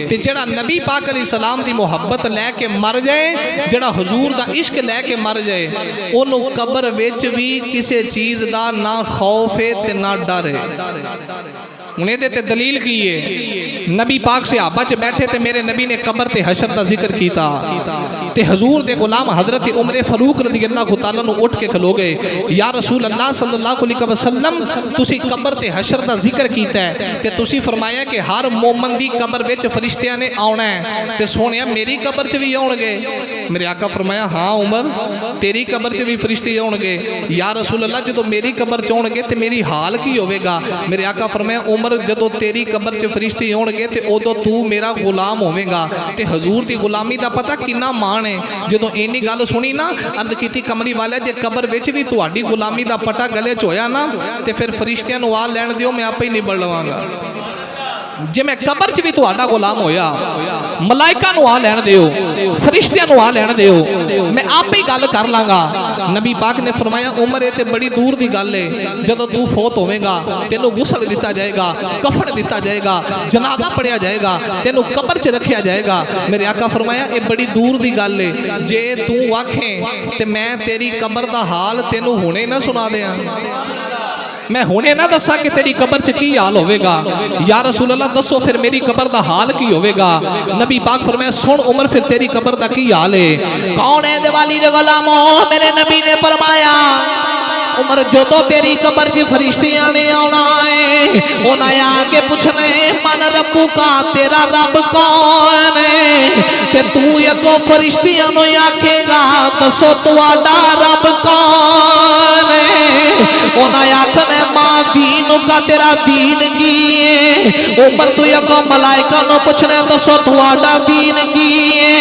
ते जेड़ा नबी पाक अलैहिस्सलाम दी मुहब्बत लैके मर जाए, जेड़ा हुजूर दा इश्क लैके मर जाए, ओनू कब्र विच भी किसी चीज़ दा ना खौफ है ते ना डर है। हुण इहदे ते दलील की है, नबी पाक सहाबा च बैठे ते मेरे नबी ने कब्र ते हशर दा जिक्र कीता ते हजूर दे गुलाम हजरत उमर फरूक रज़ियल्लाहु तआला अन्हु उठ के खलो गए, या रसूल अल्लाह सल्लल्लाहु अलैहि वसल्लम तुसी कब्र ते हशर दा जिक्र कीता है ते तुसी फरमाया कि हर मोमन दी कब्र विच फरिश्तियां ने आउणा है ते सोहणिया मेरी कब्र च भी आउणगे। मेरे आका फरमाया हाँ उमर तेरी कब्र च भी फरिश्ते आउणगे। या रसूल अल्लाह जदों मेरी कब्र च आउणगे ते मेरी हाल की होवेगा। मेरे आका फरमाया उमर जदों तेरी कब्र च फरिश्ते आउणगे ते उदों तू मेरा गुलाम होवेगा। ते हजूर दी गुलामी दा पता किन्ना मान है। जदों इन्नी गल सुनी ना अर्ज कीती कमली वाले जे कब्र विच भी तुहाडी गुलामी दा पता गले च होया ना ते फिर फरिश्तियां नूं आ लैण दिओ, मैं आपे ही निबड़ लवांगा। जे मैं कब्र च भी तुहाडा गुलाम होया, मलाइका नूं आ लैण दिओ, फरिश्तियां नूं आ लैण दिओ, मैं आपे ही गल कर लांगा। नबी पाक ने फरमाया उमर ये ते बड़ी दूर दी गल है, जदों तू फौत होवेगा तेनों गुसल दिता जाएगा, कफन दिता जाएगा, जनाजा पढ़िया जाएगा, तेनों कब्र च रखिया जाएगा। मेरे आका फरमाया ये बड़ी दूर दी गल है, जे तू आखें ते मैं तेरी कब्र दा हाल तेनों हुणे ना सुना दियां, मैं हुणे ना दसा कि तेरी कब्र च की हाल होवेगा। या रसूल अल्लाह दसो फिर मेरी कब्र दा हाल की होवेगा। नबी पाक फरमाया सुन उमर फिर तेरी कब्र दा की हाल है। कौन है दिवाली दे गुलामो, मेरे नबी ने फरमाया उमर जदों तेरी कब्र च फरिश्तियां ने आउणा है, उन्हें आके पूछना है मन रब्बू का, तेरा रब कौन है, ते तू अगो फरिश्तियां नूं आखेगा दसो तुहाडा रब कौन है। उन्हें आखना मां दीन का, तेरा दीन की है। उमर तू अगो मलाइका नूं पूछना दसो तुहाडा दीन की है।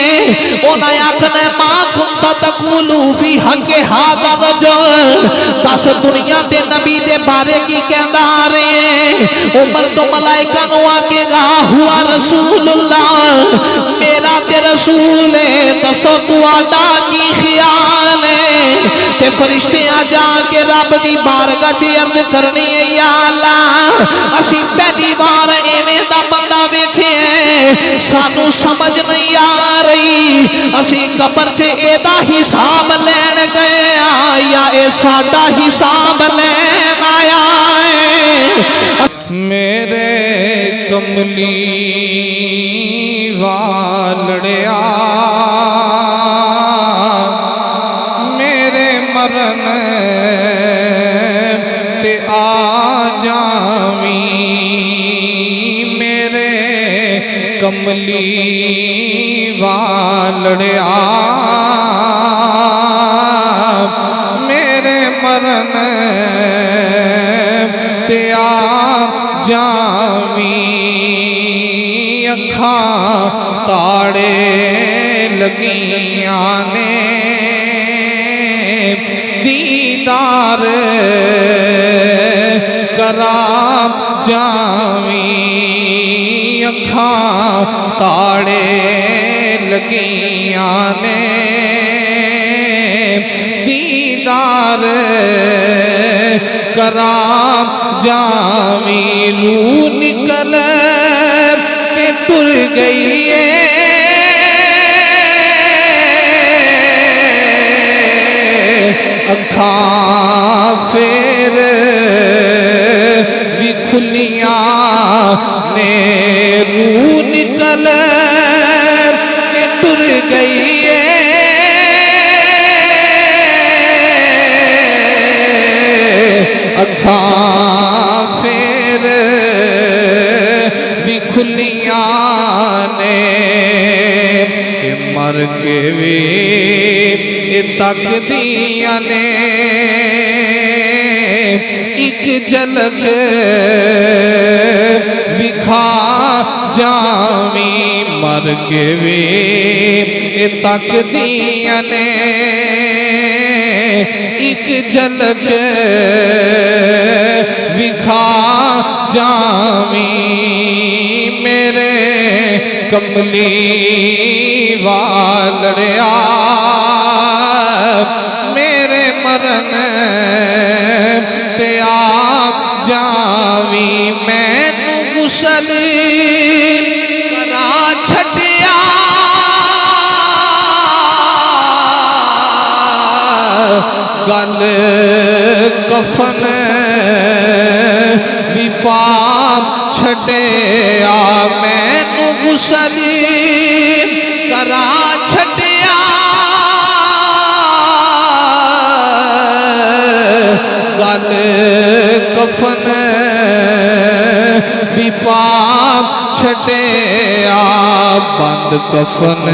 उन्हें आखना मां कुंता तकूलू फी हक़ हादा रजुल, दस दुनिया दे नबी दे बारे की कहंदा रहे। उमर तो मलाइका नूं आखेगा हुआ रसूलुल्लाह, मेरा ते रसूल है, दसो तुहाडा की ख्याल है। ते फरिश्ते आ जाके रब दी बारगाह च अर्ज करनी है या अल्लाह असीं पहली बार एवें दा बंदा वेखे, सानू समझ नहीं आ रही, असीं कब्र च एदा हिसाब लैण गए या ए साडा हिसाब लैण आया है। मेरे कमली वालड़िया मेरे मरन ते आ जावी, मेरे कमली वालड़िया मेरे मरन ते आ जावी। अखां ताड़े लगियां ने दीदार करा जावी, अखां ताड़े लगियां ने दीदार करा जावी। रूह निकल के टुर गई है, अखां फेर भी खुलियां ने, रूह निकल के टुर गई है, अखां फेर भी खुलियां ने। मर के वे तक दिया ने एक झलक विखा जावी, मर के वे तक दिया ने एक झलक विखा जावी। मेरे कमली वालड़िया मेरे मरन ते आ जावी, मैनू गुसल करा गल कफन भी पाप छड़िया मैनू गुसल करा छड़िया गल कफन भी पाप छड़िया बंद कफन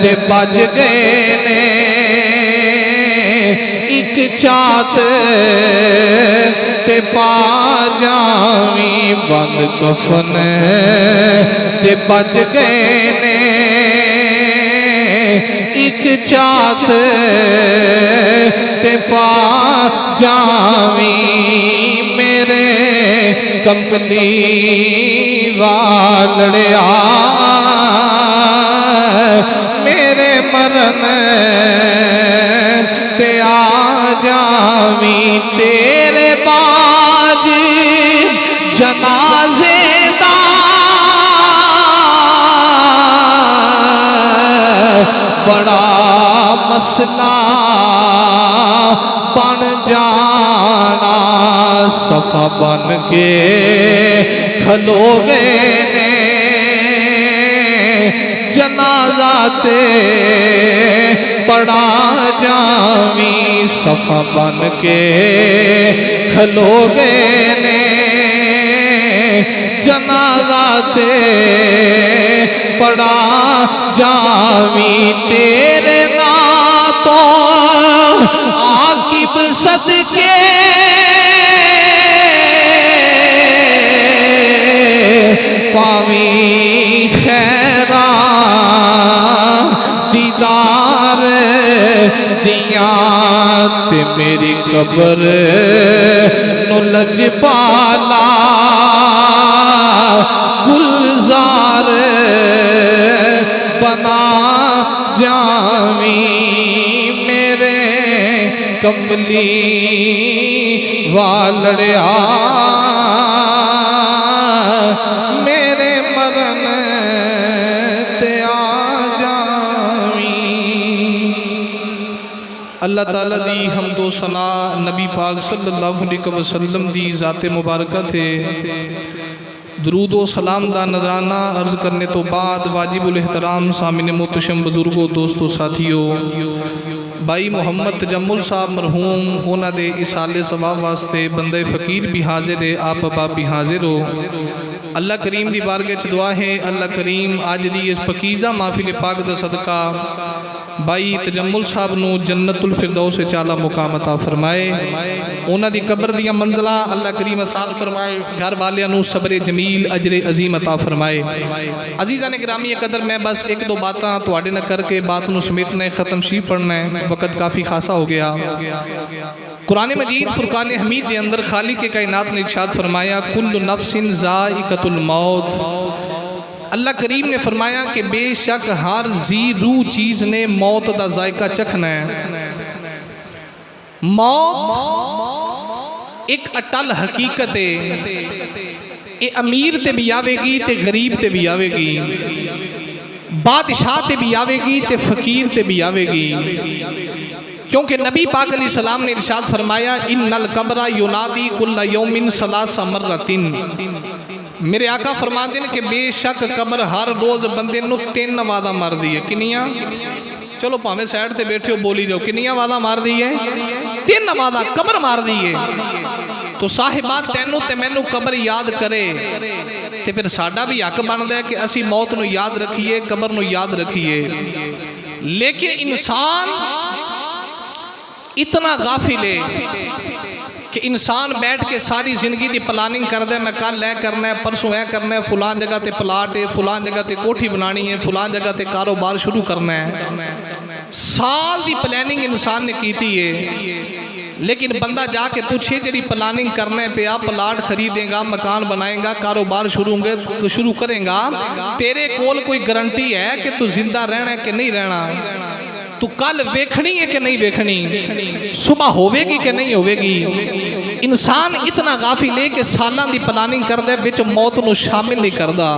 ते बज गए ने एक चात ते पा जावी बंद कफन ते बज गए ने एक चात ते पा जावी मेरे कंपनी वालड़िया मेरे मरन ते आ जावी तेरे बाज जनाजे दा बड़ा मसला बन जाना सफा बन के खलो गए ने जनाजा ते पड़ा जावी सफा बन के खलो गए ने जनाजा ते पड़ा जावी तेरे ना तो आकिब सदके पावी खैरा दीदार दिया ते मेरी कब्र नु लजपाला गुलजार बना जावी मेरे कमली वालड़िया मेरे मरन ते आ जावी। अल्लाह ताला दी हमदो सना नबी पाक सल्लल्लाहु अलैहि वसल्लम दी ज़ाते मुबारका थे दरूद व सलाम दा नजराना अर्ज करने तो बाद वाजिबुल एहतराम सामिन मोहतशम बुजुर्गों दोस्तों साथियों भाई मुहम्मद तजम्मुल साहब मरहूम उन्होंने इसाले सवाब वास्ते बंदे फ़कीर भी हाजिर है आप बाप भी हाजिर हो। अल्लाह करीम दी बारगाह च दुआ है अल्लाह करीम अज दी इस पकीज़ा महफिल पाक दा सदका भाई तजम्मुल साहब नू जन्नतुल फिरदौस से चाला मुकाम अता फरमाए उन्हां दी कब्र दियां मंज़िलां अल्लाह करीम आसान फरमाए घर वालियां नू सब्र जमील अजरे अजीम अता फरमाए। अजीज़ां ने गिरामी कदर मैं बस एक दो बातां तुहाडे नाल करके बात नू समेटना है ख़त्म शीफ पढ़ना है वक़्त काफ़ी खासा हो गया। कुरान मजीद फुरकान हमीद के अंदर खालिक के कायनात ने इरशाद फरमाया कुल्लु नफ्सिन ज़ाइक़तुल मौत। अल्लाह करीम ने फरमाया कि बेशक हर जी रूह चीज़ ने मौत का जायका चखना है। मौत एक अटल हकीकत है ये अमीर ते भी आवेगी ते गरीब ते भी आवेगी बादशाह ते भी आवेगी ते फकीर ते भी आवेगी क्योंकि नबी पाक अलैहि सलाम ने इरशाद फरमाया इन्नल कब्रा युनादी कुल्ला यौमिन सलासा मर्रतिन। मेरे आका फरमाते हैं कि बेशक कब्र हर रोज़ बंदे नू 3 आवाज़ां मार दी है। किनियां चलो भावें साइड से बैठे हो बोली जाओ किनियां आवाज़ां मार दी है 3 आवाज़ां कब्र मार दी है। तो साहिबा तैनू ते मैनू कब्र याद करे तो फिर साडा भी हक बनता है कि असी मौत नू याद रखिए कब्र नू याद रखिए। लेकिन इंसान इतना गाफिल है कि इंसान बैठ के सारी जिंदगी की प्लानिंग करता है मैं कल ऐ करना है परसों ऐ करना है फलान जगह ते प्लाट है फलान जगह ते कोठी बनानी है फलान जगह ते कारोबार शुरू करना है। साल की प्लानिंग इंसान ने की है लेकिन बंदा जाके पूछे जी प्लानिंग करने पे आप प्लाट खरीदेगा मकान बनाएगा कारोबार शुरू करेगा तेरे कोल कोई गारंटी है कि तू जिंदा रहना है कि नहीं रहना। तू कल वेखनी है कि नहीं वेखनी, सुबह होवेगी कि नहीं होवेगी। इंसान इतना गाफिल है कि सालां दी प्लानिंग करदा विच मौत नूं शामिल नहीं करदा।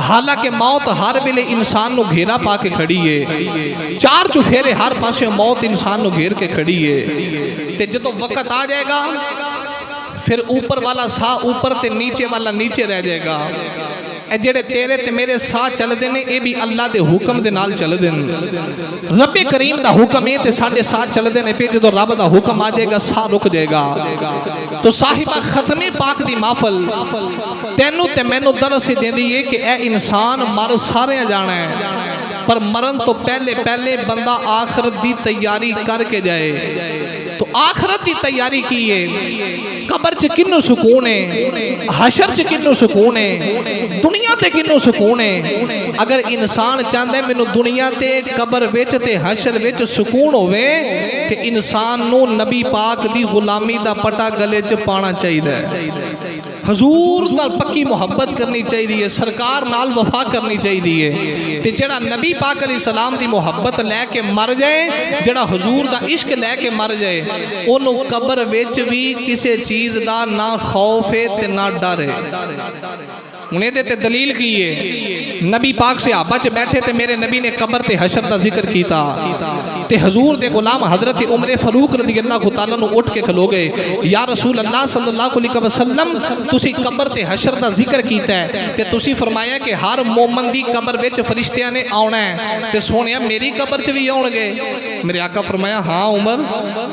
हालांकि मौत हर वेले इंसान नूं घेरा पा के खड़ी है, चार चुफेरे हर पासे मौत इंसान नूं घेर के खड़ी है। ते जदों वक्त आ जाएगा फिर ऊपर वाला साह ऊपर ते नीचे वाला नीचे रह जाएगा। जेड़े तेरे ते मेरे साह चलते हैं ये भी अल्लाह के हुक्म दे नाल चलते हैं। रब्बे करीम दा हुक्म है ते साडे साह चलते हैं। फिर जो रब दा हुक्म आ जाएगा साह रुक जाएगा। तो साहिबा खत्मे पाक दी महफल तेनू ते मैनू दरस ही देंदी है कि ए इंसान मर सारे जाना है, पर मरन तो पहले पहले बंदा आखिरत दी तैयारी करके जाए। तो आखिरत की तैयारी की है। कबर च किन्नू सुकून है, हशर च किन्नू सुकून है, दुनिया ते किन्नू सुकून है। अगर इंसान चाहता है मैनू दुनिया ते कबर विच ते हशर विच सुकून होवे ते इंसान नू नबी पाक दी गुलामी दा पटा गले च पाना चाहिए। हजूर नाल पक्की मुहब्बत करनी चाहिए, सरकार नाल वफा करनी चाहिए। ते जेड़ा नबी पाक अलैहि सलाम दी मुहब्बत लैके मर जाए, जेड़ा हजूर दा इश्क लैके मर जाए, ओनू कबर विच भी किसी चीज़ दा ना खौफ है ते ना डर है। उन्हें ते दलील की है, नबी पाक से आपा च बैठे ते मेरे नबी ने कबर ते हशर का जिक्र किया ते हजूर दे गुलाम हजरत उमर फारूक रज़ी अल्लाह तआला नु उठ के खलो गए, या रसूल अल्लाह सल्लल्लाहु अलैहि वसल्लम तुसी कबर ते हशर का जिक्र किया है ते तुसी फरमाया कि हर मोमन दी कबर विच फरिश्तियां ने आना है, ते सोनिया मेरी कबर च भी आउणगे। मेरे आका फरमाया हाँ उमर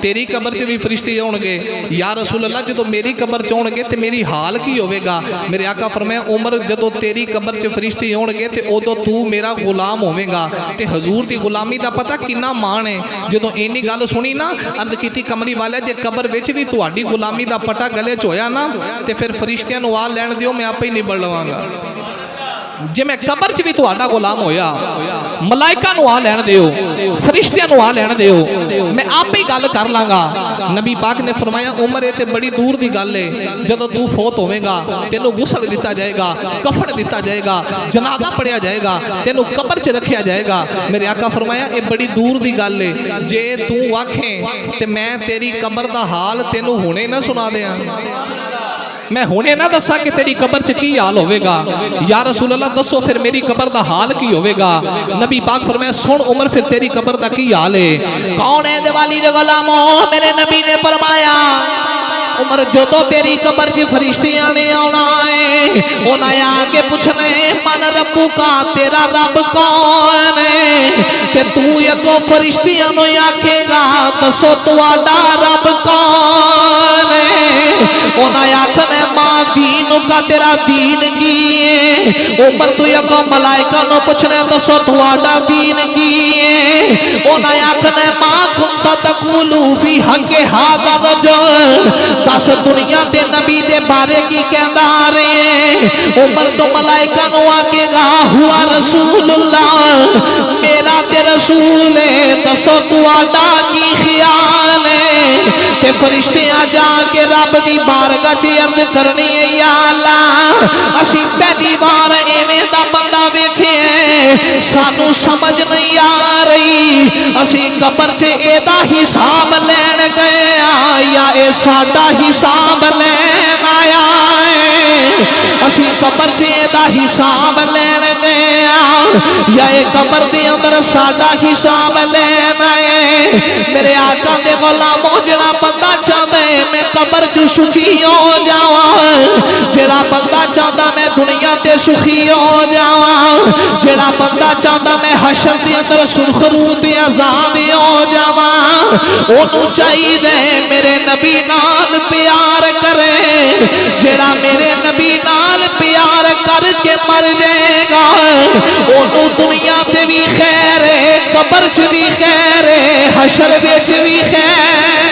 तेरी कबर च भी फरिश्ते आउणगे। या रसूल अल्लाह जो मेरी कबर च आउणगे ते मेरी हाल की होवेगा। मेरे आका फरमाया उमर जदों तेरी कबर च फरिश्ते आउणगे ते उदों तू मेरा गुलाम होवेगा। ते हजूर दी गुलामी दा पता किन्ना मान है। जदों इन्नी गल सुनी ना अर्ज कीती कमली वाले जे कबर विच भी तुहाडी गुलामी दा पटा गले च होया ना ते फिर फरिश्तियां नूं आ लैण दिओ, मैं आपे ही निबड़ लवांगा। जे मैं कबर च भी तुहाडा गुलाम होया, मलाइका नूं आ लैण दिओ, फरिश्तियां नूं आ लैण दिओ, मैं आपे ही गल कर लांगा। नबी पाक ने फरमाया उमर ये ते बड़ी दूर दी गल है, जदों तू फोत होवेगा तेनों गुसल दिता जाएगा, कफन दिता जाएगा, जनाजा पढ़िया जाएगा, तेनों कबर च रखिया जाएगा। मेरे आका फरमाया ये बड़ी दूर दी गल है, जे तू आखें ते मैं तेरी कबर दा हाल तेनों हुणे ना सुना दियां, मैं हुणे ना दसा कि तेरी कबर च की हाल होवेगा। या रसूल अल्लाह दसो फिर मेरी कबर दा हाल की होवेगा। नबी पाक फरमाया सुन उमर फिर तेरी कबर दा की हाल है। कौन है दिवाली दे गुलामो, मेरे नबी ने फरमाया उमर जदों तेरी कबर च फरिश्तियां ने आना है, उन्हें आके पूछना है मन रब्बू का, तेरा रब कौन है, ते तू अगो फरिश्तियां नूं आखेगा दसो तुहाडा रब कौन है। उन्हें आखना मां दीन का तेरा दीन की है। उमर तू अगो मलाइका नूं पूछना दसो तुहाडा दीन की है। उन्हें आखना मां कुंता तकूलू फी हक़ हादा रजुल, दस दुनिया ते नबी दे बारे की कहंदा रहे। उमर तो मलाइका नूं आखेगा हुआ रसूलुल्लाह, मेरा ते रसूल है, दसो तुहाडा की ख्याल है। ते फरिश्ते आ जाके रब दी बारगाह च अर्ज करनी है या अल्लाह असीं पहली बार एवें दा बंदा वेखे, सानू समझ नहीं आ रही, असीं कबर च एदा हिसाब लैण गए या ए साडा हिसाब लैन आया है। असीं कबर च एदा हिसाब लैण गए या ए कबर दे अंदर साडा हिसाब लैन आए। मेरे आका दे गुलामो जेड़ा बंदा चाहता है मैं कबर च सुखी हो जावा, जेड़ा बंदा चाहता मैं दुनिया ते सुखी हो जावा, जेड़ा बंदा चाहता मैं हशर दे अंदर सुरखरू ते आजाद हो जावा, ओनू चाहिए मेरे नबी नाल प्यार करे। जेड़ा मेरे नबी नाल प्यार करके मर जाएगा ओनू दुनिया ते भी खैर है, कबर च भी खैर है, हशर विच भी खैर।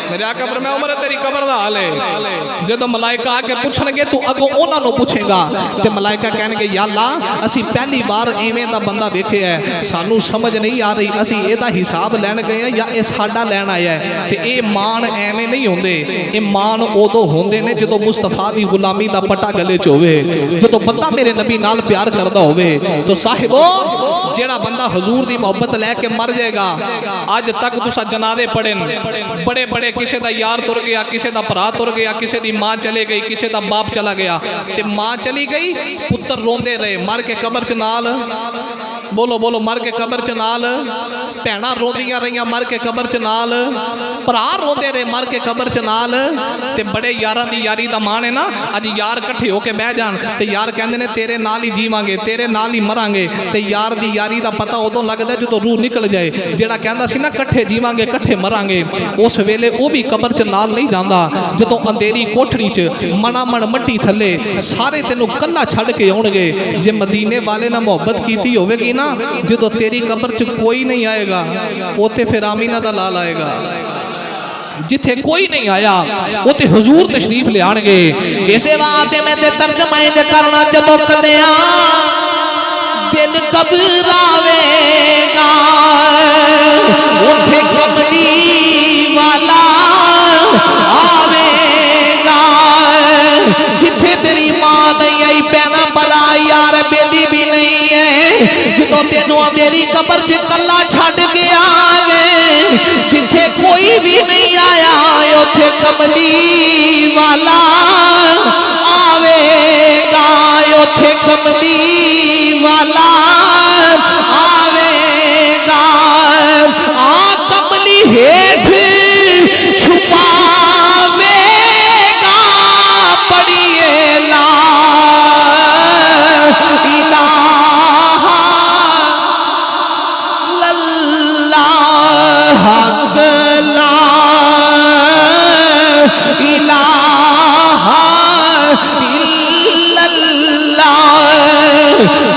मेरे आका फरमाया उमर तेरी कबर दा हाल है, जदों मलाइका आके पूछणगे तू अगों उन्हां नूं पुछेगा ते मलाइका कहणगे या अल्लाह असीं पहली बार एवें दा बंदा वेखिआ है, सानू समझ नहीं आ रही, असीं इहदा हिसाब लैण गए हैं या इह साडा लैण आया है। ते ये मान एवें नहीं होंदे, ये मान उदों होंदे ने जदों मुस्तफा दी गुलामी दा पटा गले च होवे, जदों बंदा मेरे नबी नाल प्यार करदा होवे। तो साहिबो जेड़ा बंदा हुजूर दी मोहब्बत लैके मर जाएगा, अज तक तुसा जनाजे पढ़े बड़े बड़े, किसी दा यार तुर गया, किसी दा भरा तुर गया, किसी दी मां चले गई, किसी दा बाप चला गया, ते मां चली गई, पुत्र रोंदे रहे मर के कबर च नाल, बोलो बोलो मर के कबर च नाल, भैणां रोंदियां रहियां मर के कबर च नाल, भरा रोंदे रहे मर के कबर च नाल। ते बड़े यारां दी यारी दा मान है ना, अज यार इकट्ठे होके बह जान ते यार कहंदे ने तेरे नाल ही जीवांगे, तेरे नाल ही मरांगे। ते यार दी यारी दा पता उदों लगदा जदों रूह निकल जाए। जेड़ा कहंदा सी ना इकट्ठे जीवांगे इकट्ठे मरांगे, उस वेले वो भी कबर च नाल नहीं जांदा। जदों अंधेरी कोठड़ी च मणामण मट्टी थल्ले सारे तेनों कल्ला छड़ के आउणगे। जे मदीने वाले नाल मोहब्बत कीती होवेगी ना, जदों तेरी कबर च कोई नहीं आएगा, उत्थे फिर आमीना दा लाल आएगा। जिथे कोई नहीं आया उते हुजूर तशरीफ ले आणगे। इसे वास्ते मैं ते तर्जमा करना, जदों कदिया दिल घबरावेगा उथे कमली वाला आवेगा। जिथे तेरी मां नहीं आई पैना भला यार बेली भी नहीं है, जदों तेनों तेरी कबर च कल्ला छड्ड के आ गए, जिथे कोई भी नहीं आया उथे कमली वाला आवेगा, उथे कमली वाला आवेगा। आ कमली हेठ छुपावेगा, पढ़िए ला इलाहा इल्लल्लाह, हक ला इलाहा इल्लल्लाह।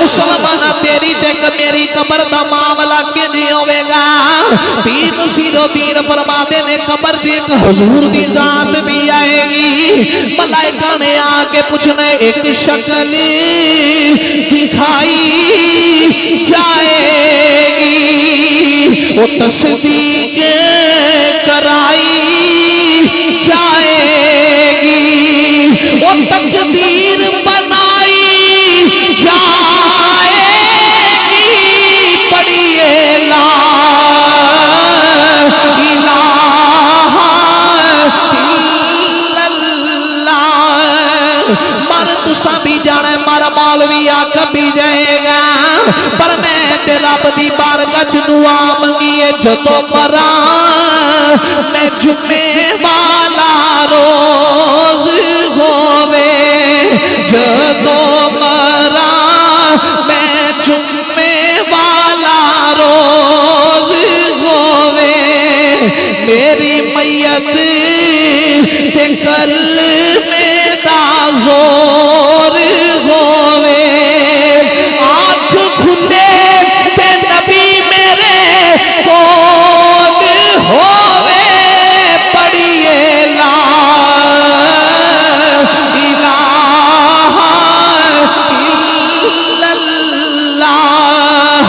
मुसलमान तेरी ते मेरी कबर दा मामला किंज होवेगा? पीर नसीरुद्दीन फरमाते ने कबर च एक हुजूर दी जात भी आएगी। मलाइका ने आके पूछना एक शक्ल दिखाई जाएगी, वो तस्दीक कराई जाएगी, वो तकदीर बनाई जाएगी, पढ़िए ला इलाहा इल्लल्लाह। मर तुसा भी जाना, मर मौलवी आख भी जाएगा, पर मैं ते रब दी बारगाह च दुआ मंगी है, जदों मरा मैं जुम्मे वाला रोज होवे, जदों मरा मैं जुम्मे वाला रोज होवे, मेरी मैयत ते कलमे दा जोर होवे, आँख खुले ते नबी मेरे कोल होवे, पढ़िए ला इलाहा इल्लल्लाह,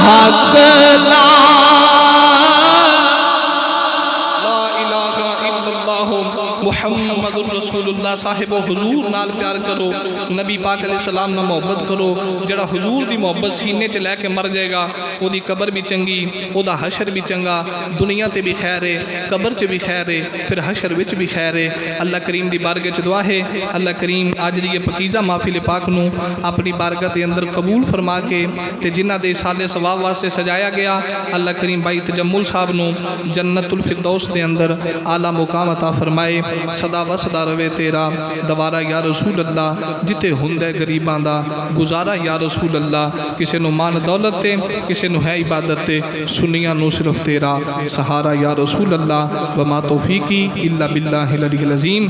हक ला इलाहा इल्लल्लाह मुहम्मदुर रसूलुल्लाह। साहिब हुजूर नाल प्यार करो, नबी पाक अलैहि सलाम नाल मोहब्बत करो। जड़ा हुजूर दी मोहब्बत सीने च लैके मर जाएगा, ओदी कबर भी चंगी, ओदा हशर भी चंगा, दुनिया ते भी खैर है, कबर च भी खैर है, फिर हशर विच भी खैर है। अल्लाह करीम दी बारगाह च दुआ है, अल्लाह करीम अज दी पकीज़ा महफिल पाक नूं अपनी बारगाह दे अंदर कबूल फरमा के ते जिन्हां दे साले सवाब वास्ते सजाया गया, अल्लाह करीम भाई तजम्मुल साहब नूं जन्नतुल फिरदौस दे अंदर आला मुकाम अता फरमाए। सदा वसदा रवे तेरा दवारा या रसूल अल्लाह, जिथे हुंदे गरीबां दा गुजारा या रसूल अल्लाह। किसी नूं मान दौलत ते, किसी नूं है इबादत ते, सुनिया नूं सिर्फ तेरा सहारा या रसूल अल्लाह। वमा तौफीकी इल्ला बिल्लाहिल अलील अज़ीम।